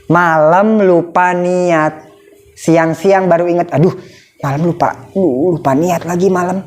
Malam lupa niat, siang-siang baru inget, aduh malam lupa niat lagi malam.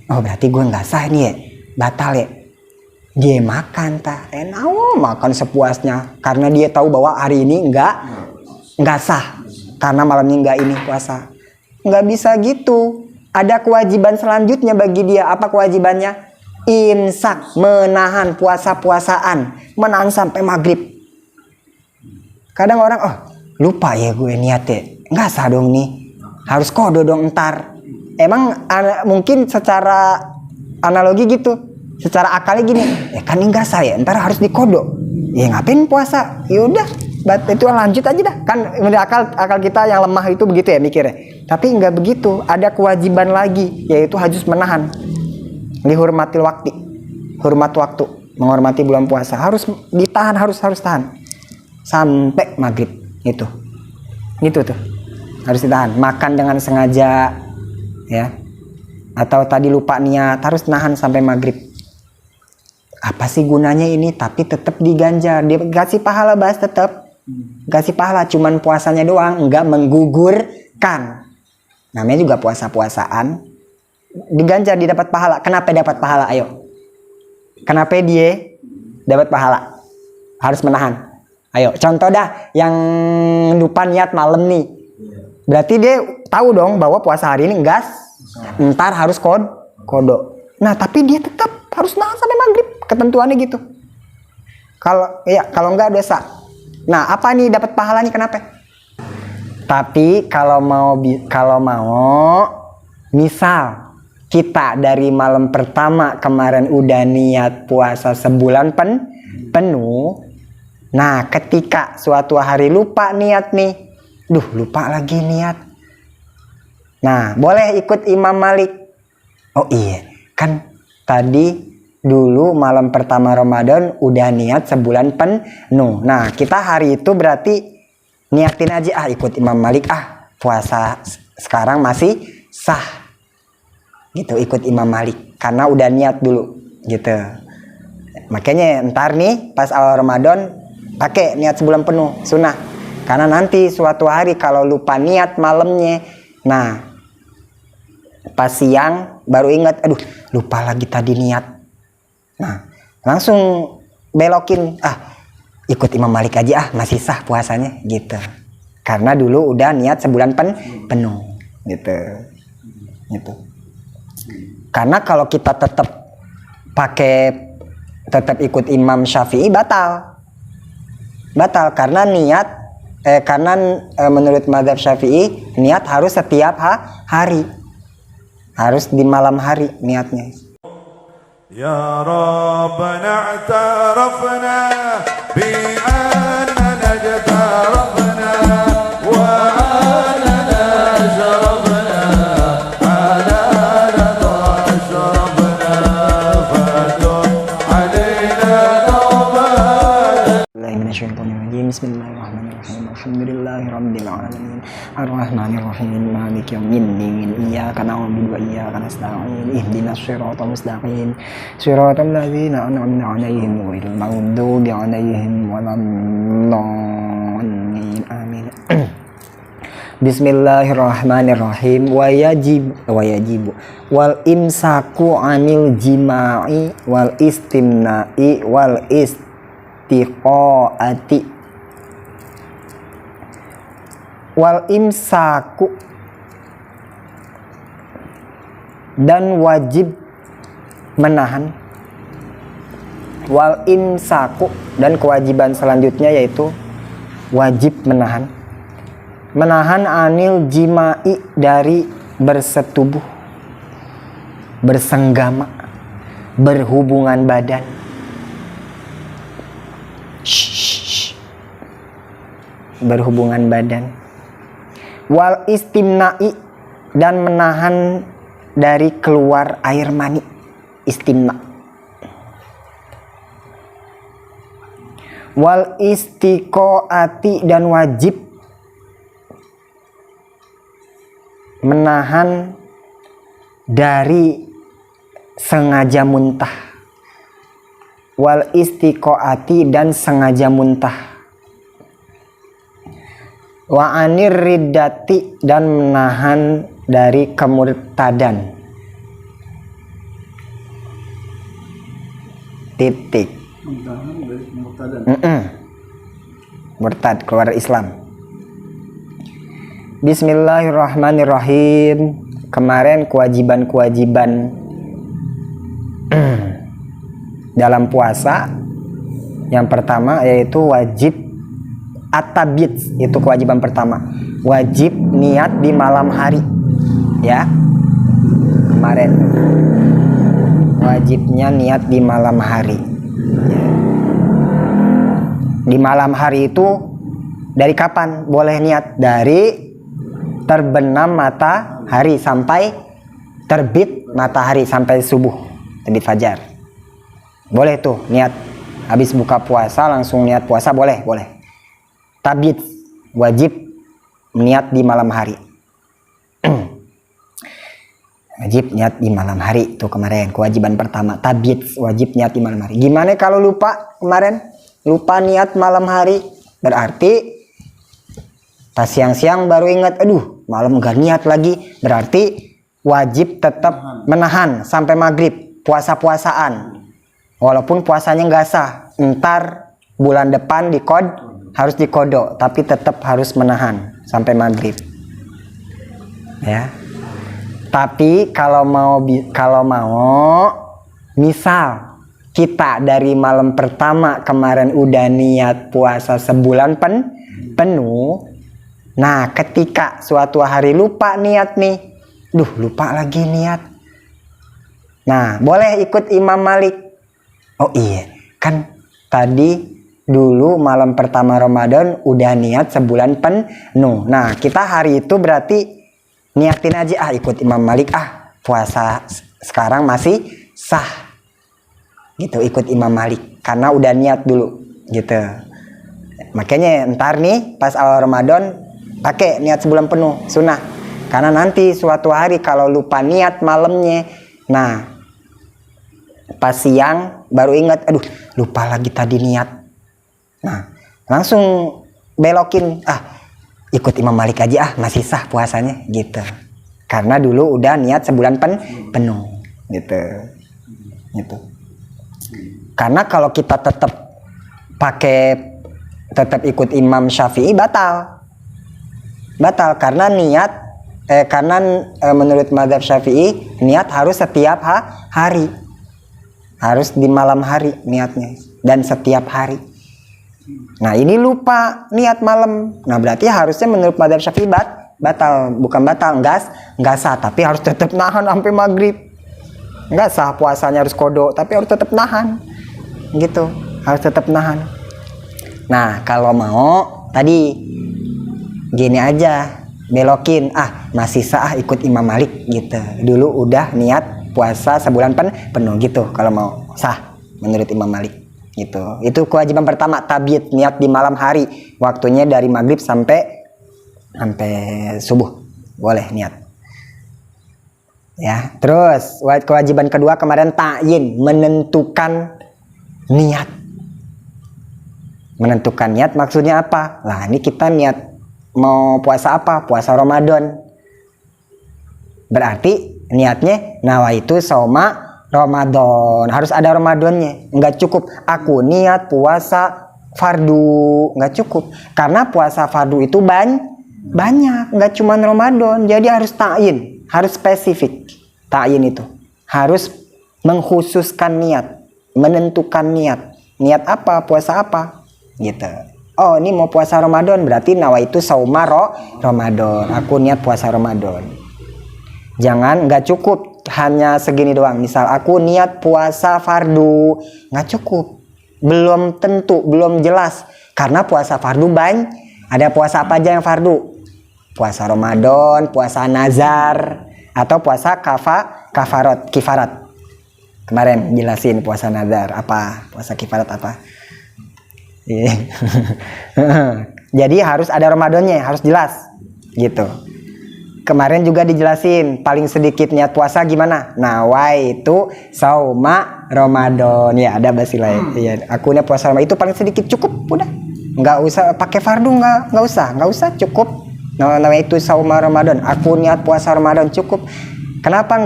Oh berarti gue nggak sah nih ya, batal ya. Dia makan makan sepuasnya karena dia tahu bahwa hari ini nggak sah karena malamnya nggak ini puasa. Nggak bisa gitu. Ada kewajiban selanjutnya bagi dia. Apa kewajibannya? Imsak, menahan puasa-puasaan, menahan sampai maghrib. Kadang orang lupa ya gue niat ya, nggak sah dong nih, harus kodo dong ntar. Emang mungkin secara analogi gitu, secara akalnya gini, kan ini nggak sah ya, ntar harus dikodo. Ya ngapain puasa? Yaudah, itu lanjut aja dah. Kan akal kita yang lemah itu begitu ya mikirnya. Tapi nggak begitu, ada kewajiban lagi, yaitu harus menahan. Dihormati waktu, hormat waktu, menghormati bulan puasa harus ditahan, harus tahan sampai maghrib itu tuh harus ditahan. Makan dengan sengaja ya, atau tadi lupa niat, harus nahan sampai maghrib. Apa sih gunanya ini? Tapi tetap diganjar, dia kasih pahala, bahas tetap kasih pahala, cuman puasanya doang nggak menggugurkan. Namanya juga puasa-puasaan, diganjar, dia dapat pahala. Kenapa dapat pahala? Ayo, kenapa dia dapat pahala? Harus menahan. Ayo, contoh dah yang lupa niat malam nih. Berarti dia tahu dong bahwa puasa hari ini gas, ntar harus kodo. Nah, tapi dia tetap harus nahan sampai maghrib. Ketentuannya gitu. Kalau enggak dosa. Nah, apa nih dapat pahalanya? Kenapa? Tapi kalau mau misal kita dari malam pertama kemarin udah niat puasa sebulan penuh. Nah, ketika suatu hari lupa niat nih, lupa lagi niat. Nah, boleh ikut Imam Malik. Oh iya, kan tadi dulu malam pertama Ramadan udah niat sebulan penuh. Nah, kita hari itu berarti niatin aja, ikut Imam Malik, puasa sekarang masih sah. Gitu, ikut Imam Malik karena udah niat dulu gitu. Makanya ntar nih pas awal Ramadan pakai niat sebulan penuh, sunnah. Karena nanti suatu hari kalau lupa niat malamnya, nah pas siang baru ingat, lupa lagi tadi niat. Nah langsung belokin, ikut Imam Malik aja, masih sah puasanya gitu. Karena dulu udah niat sebulan penuh gitu. Karena kalau kita tetap ikut Imam Syafi'i batal karena karena menurut mazhab Syafi'i niat harus setiap hari, harus di malam hari niatnya. Ya Rabbana i'tarafna bi annana jatarafna wa annana sharafna ala rida ashrafna fadun alaina tawbah. Bismillahirrahmanirrahim. Alhamdulillahirabbil alamin. Arrahmanirrahim. Maliki yaumiddin. Iyyaka na'budu wa iyyaka nasta'in. Ihdinas siratal mustaqim. Siratal ladzina an'amta 'alaihim ghairil maghdubi 'alaihim waladdallin. Amin. Bismillahirrahmanirrahim. Wa yajibu wal imsaku 'anil jima'i wal istimna'i wal istiqaati. Wal imsaku, dan wajib menahan. Wal imsaku, dan kewajiban selanjutnya yaitu wajib menahan. Menahan anil jima'i, dari bersetubuh, bersenggama, berhubungan badan. Berhubungan badan. Wal istimna'i, dan menahan dari keluar air mani, istimna. Wal istiqaati, dan wajib menahan dari sengaja muntah. Wal istiqaati, dan sengaja muntah. Wa anir riddati, dan menahan dari kemurtadan. Titik. Menahan dari kemurtadan. Murtad, keluar Islam. Bismillahirrahmanirrahim. Kemarin kewajiban-kewajiban dalam puasa, yang pertama yaitu wajib at-tabit, itu kewajiban pertama. Wajib niat di malam hari, ya. Kemarin wajibnya niat di malam hari. Di malam hari itu dari kapan boleh niat? Dari terbenam matahari sampai terbit matahari, sampai subuh, terbit fajar. Boleh tuh niat. Habis buka puasa langsung niat puasa, boleh. Tabit, wajib niat di malam hari. Wajib niat di malam hari, itu kemarin kewajiban pertama. Tabit, wajib niat di malam hari. Gimana kalau lupa kemarin? Lupa niat malam hari, berarti pas siang-siang baru ingat, aduh malam gak niat lagi, berarti wajib tetap menahan sampai maghrib, puasa-puasaan. Walaupun puasanya gak sah, ntar bulan depan harus dikodok, tapi tetap harus menahan sampai maghrib, ya. Tapi kalau mau misal kita dari malam pertama kemarin udah niat puasa sebulan penuh. Nah, ketika suatu hari lupa niat nih, lupa lagi niat. Nah, boleh ikut Imam Malik. Oh iya, kan tadi dulu malam pertama Ramadan udah niat sebulan penuh. Nah, kita hari itu berarti niatin aja, ikut Imam Malik, puasa sekarang masih sah. Gitu, ikut Imam Malik karena udah niat dulu gitu. Makanya ntar nih pas awal Ramadan pakai niat sebulan penuh, sunnah. Karena nanti suatu hari kalau lupa niat malamnya, nah pas siang baru ingat, aduh lupa lagi tadi niat. Nah langsung belokin, ikut Imam Malik aja, masih sah puasanya gitu. Karena dulu udah niat sebulan penuh gitu. Karena kalau kita tetap ikut Imam Syafi'i batal karena menurut mazhab Syafi'i niat harus setiap hari, harus di malam hari niatnya, dan setiap hari. Nah ini lupa niat malam, nah berarti harusnya menurut mazhab Syafi'i batal, bukan batal, enggak sah, tapi harus tetap nahan sampai maghrib. Enggak sah puasanya harus kodok, tapi harus tetap nahan gitu, harus tetap nahan. Nah kalau mau tadi gini aja, belokin, masih sah ikut Imam Malik gitu, dulu udah niat puasa sebulan penuh gitu. Kalau mau sah menurut Imam Malik gitu. Itu kewajiban pertama, tabit, niat di malam hari, waktunya dari maghrib sampai subuh, boleh niat. Ya, terus kewajiban kedua kemarin ta'yin, menentukan niat. Menentukan niat maksudnya apa? Lah ini kita niat mau puasa apa? Puasa Ramadan. Berarti niatnya nawaitu shauma Ramadan. Harus ada Ramadannya. Enggak cukup aku niat puasa fardu, enggak cukup. Karena puasa fardu itu banyak, enggak cuma Ramadan. Jadi harus ta'yin, harus spesifik. Ta'yin itu harus mengkhususkan niat, menentukan niat. Niat apa? Puasa apa? Gitu. Oh, ini mau puasa Ramadan, berarti nawaitu shauma Ramadan. Aku niat puasa Ramadan. Jangan nggak cukup hanya segini doang. Misal aku niat puasa fardu, nggak cukup. Belum tentu, belum jelas. Karena puasa fardu ada puasa apa aja yang fardu? Puasa Ramadan, puasa nazar, atau puasa kifarat. Kemarin jelasin puasa nazar apa, puasa kifarat apa. Jadi harus ada Ramadannya, harus jelas gitu. Kemarin juga dijelasin paling sedikit niat puasa gimana. Nawaitu shauma Ramadan. Ya ada bahasa lain. Iya, aku niat puasa Ramadan itu paling sedikit, cukup udah. nggak usah pakai fardu, nggak usah, cukup nawaitu sauma Ramadan, aku niat puasa Ramadan, cukup. Kenapa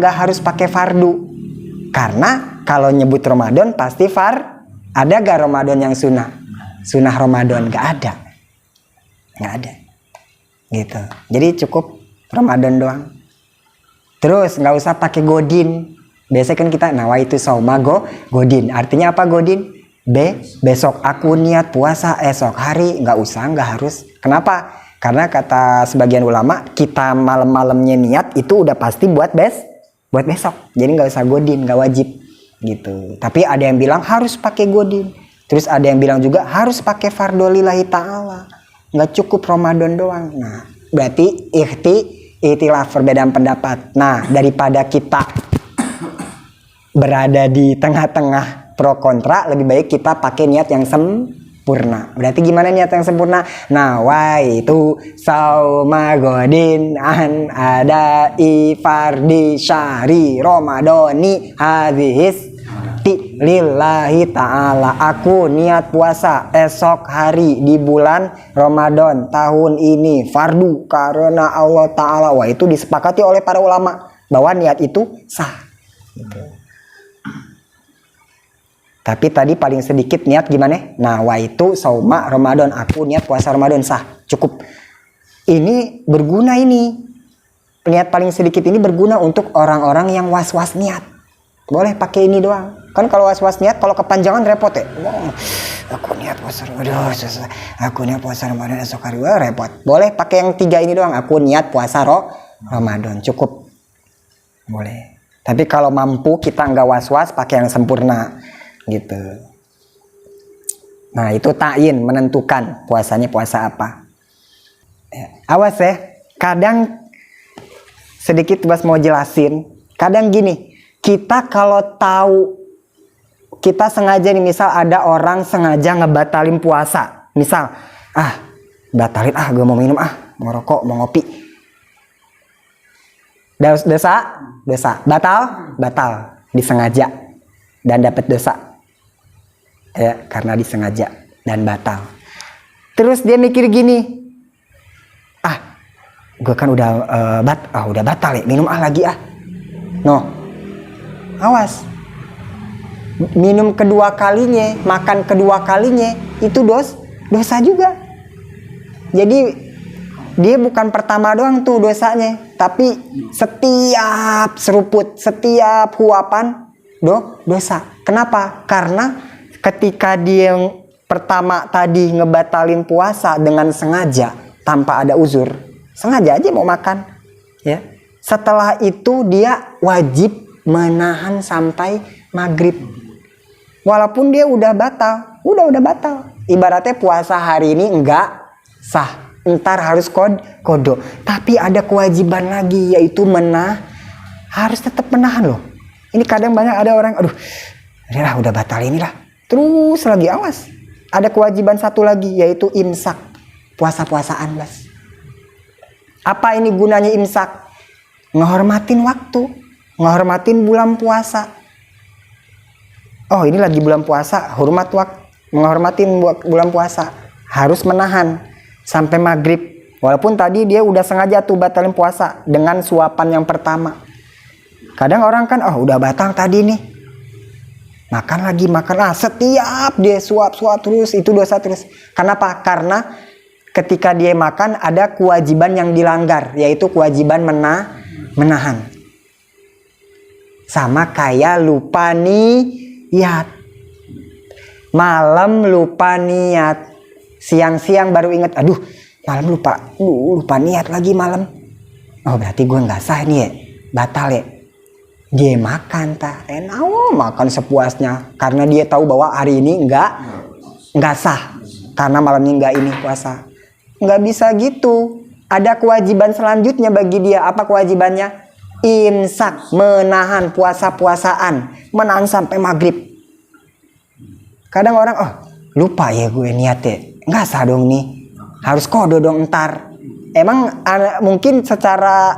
nggak harus pakai fardu? Karena kalau nyebut Ramadan pasti ada gak Ramadan yang sunnah Ramadan? Nggak ada gitu. Jadi cukup Ramadan doang. Terus nggak usah pakai godin. Biasanya kan kita nawaitu sauma godin. Artinya apa godin? Besok aku niat puasa esok hari, nggak harus. Kenapa? Karena kata sebagian ulama, kita malam-malamnya niat itu udah pasti buat besok. Jadi nggak usah godin, nggak wajib gitu. Tapi ada yang bilang harus pakai godin. Terus ada yang bilang juga harus pakai fardhu lillahi ta'ala. Nggak cukup Ramadan doang. Nah, berarti ikhtilaf, perbedaan pendapat. Nah, daripada kita berada di tengah-tengah pro kontra, lebih baik kita pakai niat yang sempurna. Berarti gimana niat yang sempurna? Nawaitu sauma godin an adai fardi syahri Ramadhani hadhis lillahi ta'ala. Aku niat puasa esok hari di bulan Ramadan tahun ini fardu karena Allah Ta'ala. Wah, itu disepakati oleh para ulama bahwa niat itu sah gitu. Tapi tadi paling sedikit niat gimana? Nawaitu sauma Ramadan, aku niat puasa Ramadan, sah, cukup. Ini berguna ini. Niat paling sedikit ini berguna untuk orang-orang yang was-was niat. Boleh pakai ini doang. Kan kalau was-was niat, kalau kepanjangan repot ya. Wow, aku niat puasa Ramadan, aku niat puasa Ramadan esok hari, wah, repot. Boleh pakai yang 3 ini doang. Aku niat puasa Ramadan, cukup. Boleh. Tapi kalau mampu kita nggak was-was, pakai yang sempurna gitu. Nah, itu ta'yin, menentukan puasanya puasa apa. Awas ya, kadang sedikit Bas mau jelasin. Kadang gini, kita kalau tahu, kita sengaja nih, misal ada orang sengaja ngebatalin puasa. Misal, batalin, gue mau minum, mau rokok, mau ngopi. Dosa, batal, disengaja dan dapat dosa. Ya, karena disengaja dan batal. Terus dia mikir gini, gue kan udah batal ya, minum lagi no, awas, minum kedua kalinya, makan kedua kalinya itu dosa juga. Jadi dia bukan pertama doang tuh dosanya, tapi setiap seruput, setiap huapan dosa. Kenapa? Karena ketika dia yang pertama tadi ngebatalin puasa dengan sengaja tanpa ada uzur, sengaja aja mau makan, ya. Setelah itu dia wajib menahan sampai maghrib. Walaupun dia udah batal. Ibaratnya puasa hari ini enggak sah, ntar harus kodo. Tapi ada kewajiban lagi, yaitu harus tetap menahan loh. Ini kadang banyak ada orang, udah batal inilah. Terus lagi, awas. Ada kewajiban satu lagi, yaitu imsak. Puasa-puasaan, Bas. Apa ini gunanya imsak? Ngehormatin waktu. Ngehormatin bulan puasa. Oh, ini lagi bulan puasa. Hormat waktu. Menghormatin bulan puasa. Harus menahan sampai maghrib. Walaupun tadi dia udah sengaja tuh batalin puasa dengan suapan yang pertama. Kadang orang kan, udah batal tadi nih. Makan lagi, setiap dia suap terus, itu dosa terus. Kenapa? Karena ketika dia makan ada kewajiban yang dilanggar, yaitu kewajiban menahan. Sama kayak lupa niat. Malam lupa niat, siang-siang baru ingat, malam lupa niat lagi malam. Oh, berarti gue nggak sah nih ya, batal ya. Dia makan makan sepuasnya karena dia tahu bahwa hari ini nggak sah karena malamnya nggak ini puasa. Nggak bisa gitu. Ada kewajiban selanjutnya bagi dia. Apa kewajibannya? Imsak, menahan puasa-puasaan, menahan sampai maghrib. Kadang orang lupa ya gue niat ya, nggak sah dong nih, harus kodo dong ntar. Emang mungkin secara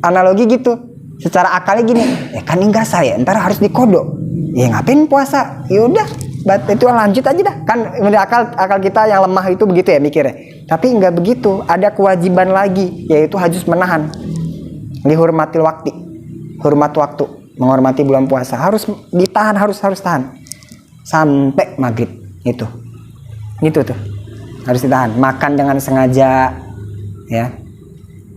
analogi gitu. Secara akalnya gini, kan ini nggak sah ya, ntar harus dikodo. Ya ngapain puasa? Yaudah, Itu lanjut aja dah. Kan akal kita yang lemah itu begitu ya mikirnya. Tapi enggak begitu. Ada kewajiban lagi, yaitu harus menahan. Dihormatil waktu. Hormat waktu, menghormati bulan puasa. Harus ditahan, harus tahan. Sampai maghrib itu. Gitu tuh. Harus ditahan. Makan dengan sengaja ya.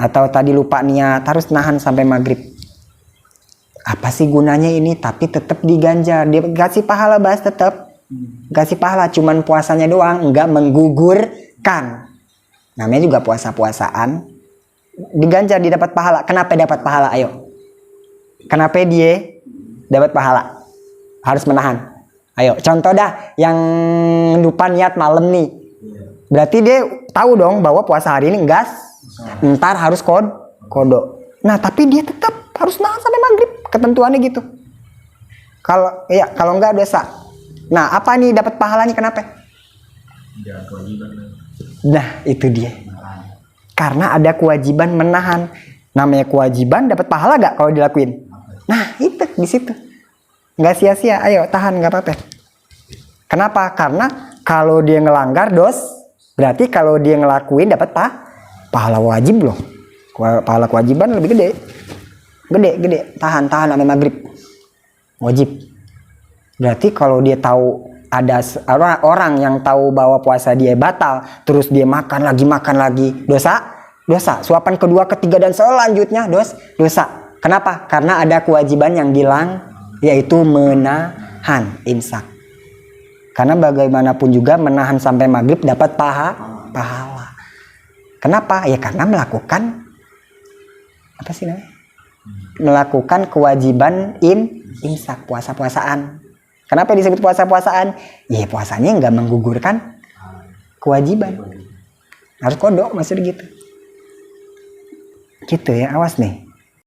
Atau tadi lupa niat, harus nahan sampai maghrib. Apa sih gunanya ini? Tapi tetap diganjar. Dia kasih pahala bahas tetap. Kasih pahala, cuman puasanya doang, enggak menggugurkan. Namanya juga puasa-puasaan. Diganjar, dia dapat pahala. Kenapa dapat pahala? Ayo. Kenapa dia dapat pahala? Harus menahan. Ayo, contoh dah yang lupa niat malam nih. Berarti dia tahu dong bahwa puasa hari ini gas. Ntar harus kodok. Nah, tapi dia tetap harus nahan sampai maghrib. Ketentuannya gitu. Kalau enggak dosa. Nah, apa nih dapat pahalanya kenapa? Nah, itu dia. Karena ada kewajiban menahan. Namanya kewajiban dapat pahala gak kalau dilakuin? Nah, itu di situ. Nggak sia-sia. Ayo tahan, nggak apa-apa. Kenapa? Karena kalau dia ngelanggar berarti kalau dia ngelakuin dapat pahala wajib loh. Pahala kewajiban lebih gede. Gede. Tahan sampai maghrib. Wajib. Berarti kalau dia tahu ada orang yang tahu bahwa puasa dia batal, terus dia makan lagi, dosa. Suapan kedua, ketiga dan selanjutnya dosa. Kenapa? Karena ada kewajiban yang hilang, yaitu menahan, imsak. Karena bagaimanapun juga menahan sampai maghrib dapat pahala. Kenapa? Ya karena melakukan apa sih namanya? Melakukan kewajiban imsak, puasa-puasaan. Kenapa disebut puasa-puasaan? Ya puasanya nggak menggugurkan kewajiban. Harus kodok, maksudnya gitu. Gitu ya, awas nih.